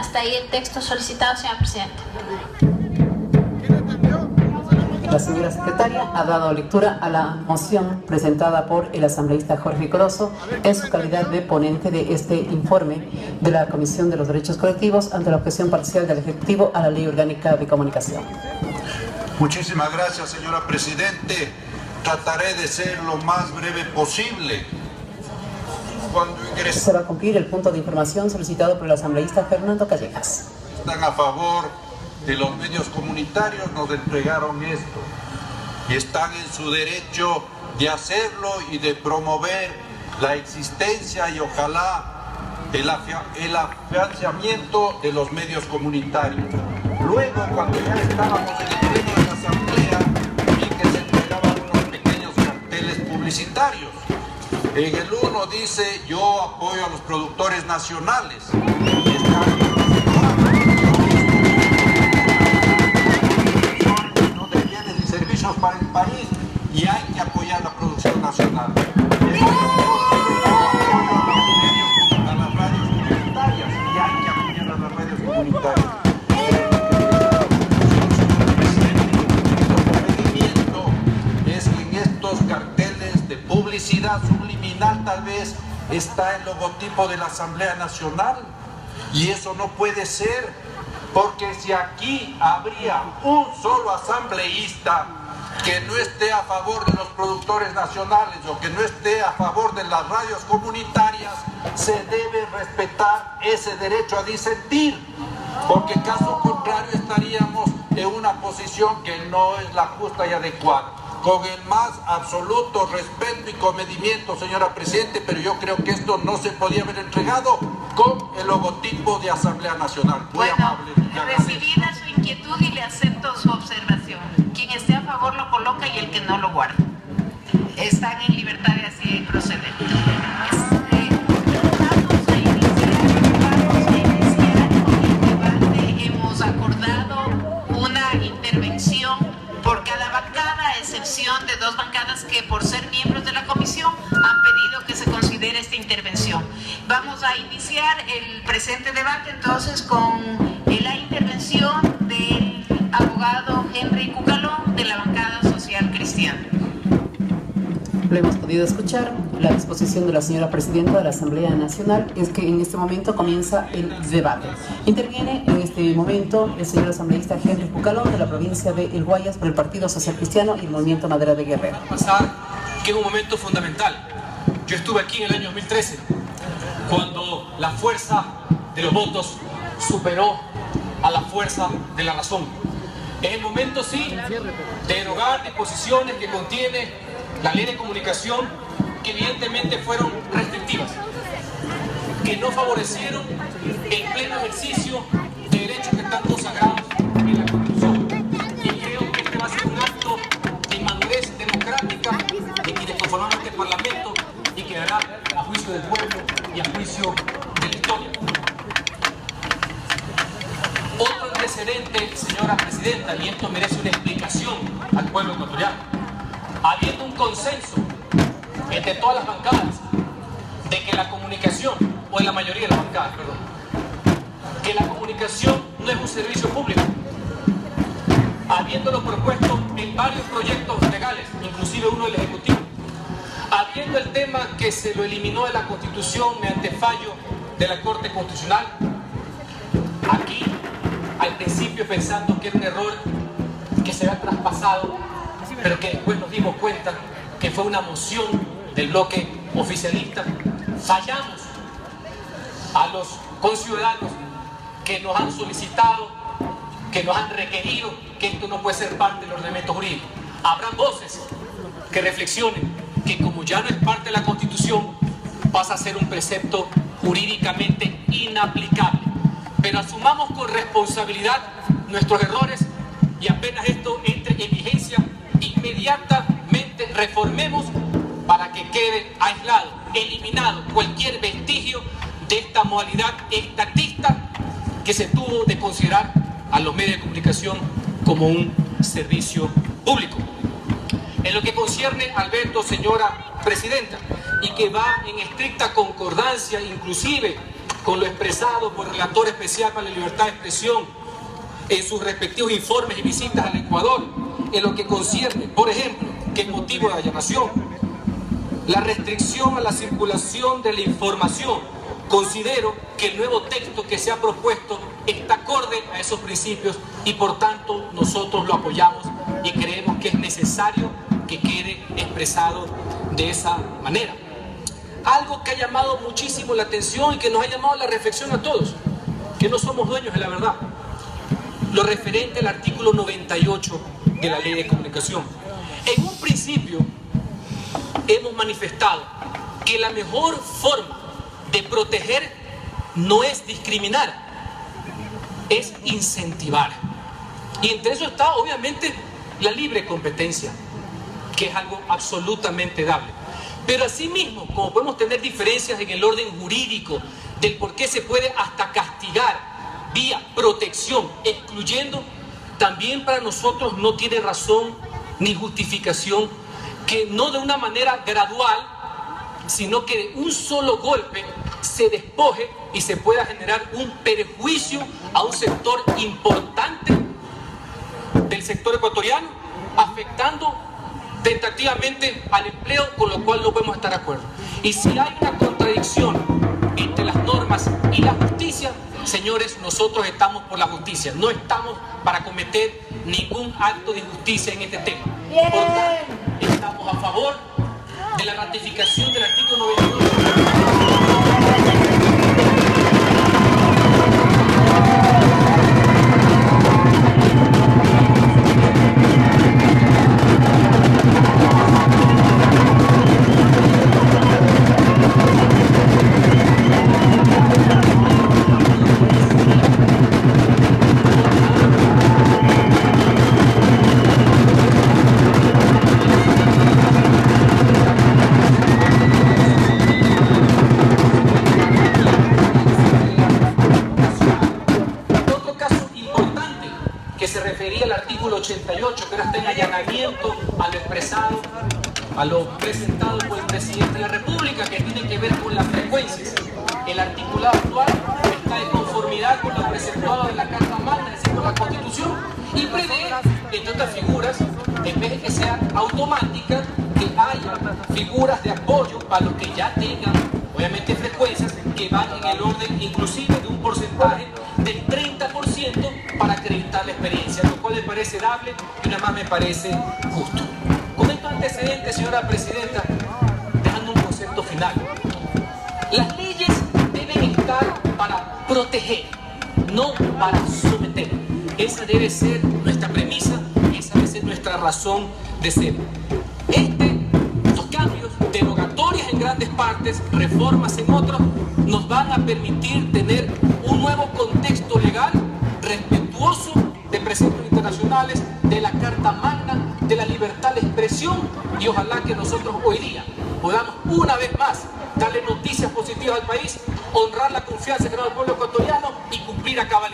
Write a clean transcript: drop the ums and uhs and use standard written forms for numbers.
Hasta ahí el texto solicitado, señor presidente. La señora secretaria ha dado lectura a la moción presentada por el asambleísta Jorge Corozo en su calidad de ponente de este informe de la Comisión de los Derechos Colectivos ante la objeción parcial del Ejecutivo a la Ley Orgánica de Comunicación. Muchísimas gracias, señora Presidente. Trataré de ser lo más breve posible. Se va a cumplir el punto de información solicitado por el asambleísta Fernando Callejas. Están a favor de los medios comunitarios, nos entregaron esto y están en su derecho de hacerlo y de promover la existencia y ojalá el afianzamiento de los medios comunitarios. Luego, cuando ya estábamos en el pleno de la asamblea, vi que se entregaban unos pequeños carteles publicitarios. En el uno dice: yo apoyo a los productores nacionales. Y están para el país y hay que apoyar la producción nacional. A las radios comunitarias y hay que apoyar a las radios comunitarias. El es que en estos carteles de publicidad subliminal tal vez está el logotipo de la Asamblea Nacional y eso no puede ser, porque si aquí habría un solo asambleísta que no esté a favor de los productores nacionales o que no esté a favor de las radios comunitarias, se debe respetar ese derecho a disentir, porque caso contrario estaríamos en una posición que no es la justa y adecuada. Con el más absoluto respeto y comedimiento, señora Presidente, pero yo creo que esto no se podía haber entregado con el logotipo de Asamblea Nacional. Muy amable. Recibida su inquietud y le acepto su observación. Quien esté a favor lo coloca y el que no lo guarda. Están en libertad de así proceder. Vamos a iniciar el debate. Hemos acordado una intervención por cada bancada, a excepción de dos bancadas que por ser miembros de la comisión han pedido que se considere esta intervención. Vamos a iniciar el presente debate entonces con la intervención del abogado Henry Cucalón de la bancada social cristiana. Lo hemos podido escuchar. La disposición de la señora presidenta de la Asamblea Nacional es que en este momento comienza el debate. Interviene en este momento el señor asambleísta Henry Cucalón de la provincia de El Guayas por el Partido Social Cristiano y el Movimiento Madera de Guerrero. Pasar que es un momento fundamental. Yo estuve aquí en el año 2013 cuando la fuerza de los votos superó a la fuerza de la razón. Es el momento, sí, de derogar disposiciones que contiene la ley de comunicación que evidentemente fueron restrictivas, que no favorecieron el pleno ejercicio de derechos que están consagrados en la Constitución. Y creo que este va a ser un acto de inmadurez democrática de quienes conformamos este Parlamento y quedará a juicio del pueblo y a juicio de la historia. Otro antecedente, señora presidenta, y esto merece una explicación al pueblo ecuatoriano. Habiendo un consenso entre todas las bancadas de que la comunicación, o en la mayoría de las bancadas, perdón, que la comunicación no es un servicio público, habiéndolo propuesto en varios proyectos legales, inclusive uno del Ejecutivo, habiendo el tema que se lo eliminó de la Constitución mediante fallo de la Corte Constitucional, aquí al principio pensando que era un error que se había traspasado, pero que después nos dimos cuenta que fue una moción del bloque oficialista. Fallamos a los conciudadanos que nos han solicitado, que nos han requerido que esto no puede ser parte del ordenamiento jurídico. Habrán voces que reflexionen que como ya no es parte de la Constitución, pasa a ser un precepto jurídicamente inaplicable. Pero asumamos con responsabilidad nuestros errores y apenas esto entre en vigencia, inmediatamente reformemos para que quede aislado, eliminado cualquier vestigio de esta modalidad estatista que se tuvo de considerar a los medios de comunicación como un servicio público. En lo que concierne al veto, señora presidenta, y que va en estricta concordancia inclusive con lo expresado por el relator especial para la libertad de expresión en sus respectivos informes y visitas al Ecuador, en lo que concierne, por ejemplo, que es motivo de allanación, la restricción a la circulación de la información. Considero que el nuevo texto que se ha propuesto está acorde a esos principios y por tanto nosotros lo apoyamos y creemos que es necesario que quede expresado de esa manera. Algo que ha llamado muchísimo la atención y que nos ha llamado la reflexión a todos, que no somos dueños de la verdad, lo referente al artículo 98 de la Ley de Comunicación. En un principio hemos manifestado que la mejor forma de proteger no es discriminar, es incentivar. Y entre eso está obviamente la libre competencia, que es algo absolutamente dable. Pero asimismo, como podemos tener diferencias en el orden jurídico del por qué se puede hasta castigar vía protección, excluyendo, también para nosotros no tiene razón ni justificación que no de una manera gradual, sino que de un solo golpe se despoje y se pueda generar un perjuicio a un sector importante del sector ecuatoriano, afectando tentativamente al empleo, con lo cual no podemos estar de acuerdo. Y si hay una contradicción entre las normas y la justicia, señores, nosotros estamos por la justicia, no estamos para cometer ningún acto de injusticia en este tema. Por tanto, estamos a favor de la ratificación del artículo 98. Que se refería al artículo 88, que era este allanamiento a lo expresado, a lo presentado por el presidente de la República, que tiene que ver con las frecuencias. El articulado actual está de conformidad con lo presentado en la Carta Magna, es decir, con la Constitución, y prevé, entre otras figuras, en vez de que sea automática, que haya figuras de apoyo para los que ya tengan, obviamente, frecuencias que van en el orden inclusive de un porcentaje del 30% para acreditar la experiencia, lo cual me parece dable y una más me parece justo. Con estos antecedentes, señora Presidenta, dejando un concepto final. Las leyes deben estar para proteger, no para someter. Esa debe ser nuestra premisa, esa debe ser nuestra razón de ser. Estos cambios, derogatorias en grandes partes, reformas en otros, nos van a permitir tener un nuevo contexto legal respetuoso de preceptos internacionales, de la Carta Magna, de la libertad de expresión, y ojalá que nosotros hoy día podamos una vez más darle noticias positivas al país, honrar la confianza que nos da el pueblo ecuatoriano y cumplir a cabalidad